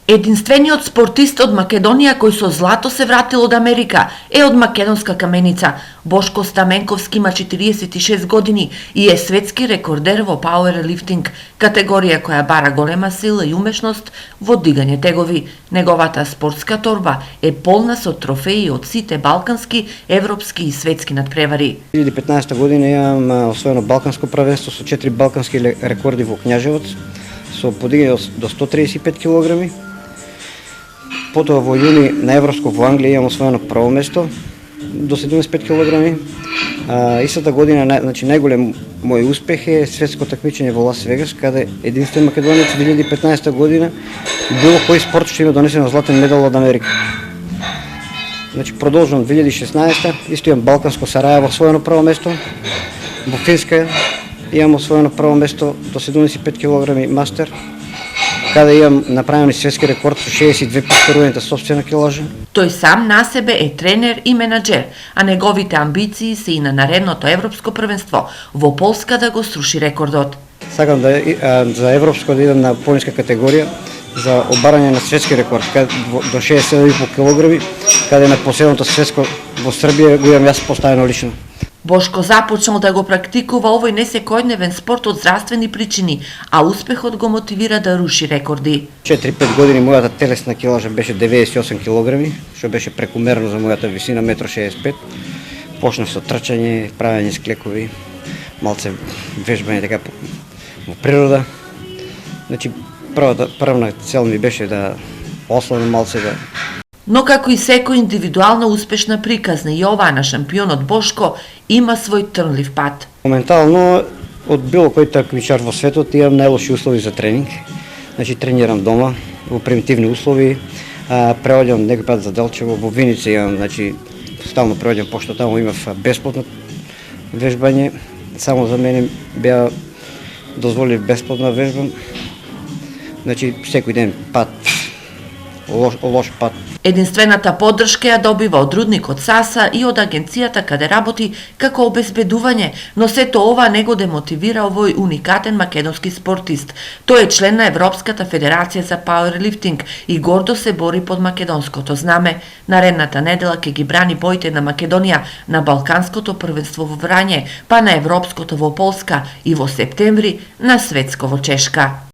Единствениот спортист од Македонија кој со злато се вратил од Америка е од македонска каменица. Бошко Стаменковски има 46 години и е светски рекордер во пауерлифтинг, категорија која бара голема сила и умешност во дигање тегови. Неговата спортска торба е полна со трофеи од сите балкански, европски и светски надпревари. 2015 година имам освоено балканско првенство со 4 балкански рекорди во Књажевоц, со подигање до 135 килограми. Потоа во јуни на Европско во Англија имам освоено прво место до 75 килограми. Истата година најголем мој успех е светско такмичење во Лас Вегас, каде единствен македонец 2015 година било кој спорт што има донесено златен медал од Америка. Продолжувам 2016, исто имам балканско Сарајево освоено прво место, во Финска имам освоено прво место до 75 килограми мастер, каде имам направен светски рекорд со 62 повторувањата сопствена килажа. Тој сам на себе е тренер и менаџер, а неговите амбиции се и на наредното европско првенство во Полска да го сруши рекордот. Сакам за европско да идам на пониска категорија за обарање на светски рекорд до 67,5 килограми, каде на последното светско во Србија го имам јас поставено лично. Бошко започнал да го практикува овој несекојдневен спорт од здравствени причини, а успехот го мотивира да руши рекорди. 4-5 години мојата телесна килажа беше 98 килограми, што беше прекумерно за мојата висина 1,65 м. Почнав со трчање, правење склекови, малце вежбање така во природа. Првна цел ми беше да ослабам малце да. Но како и секој индивидуална успешна приказна, и оваа на шампионот Бошко има свој трнлив пат. Моментално од било кој такмичар во светот имам најлоши услови за тренинг. Тренирам дома во примитивни услови, преоѓам некој пат за Делчево, во Виница имам, стално преоѓам пошто таму имав бесплатно вежбање, само за мене беа дозволили бесплатно вежбам. Секој ден пат, лош пат. Единствената поддршка ја добива од рудникот Саса и од агенцијата каде работи како обезбедување, но сето ова не го демотивира овој уникатен македонски спортист. Тој е член на Европската федерација за пауерлифтинг и гордо се бори под македонското знаме. Наредната недела ќе ги брани боите на Македонија на Балканското првенство во Врање, па на Европското во Полска и во септември на Светско во Чешка.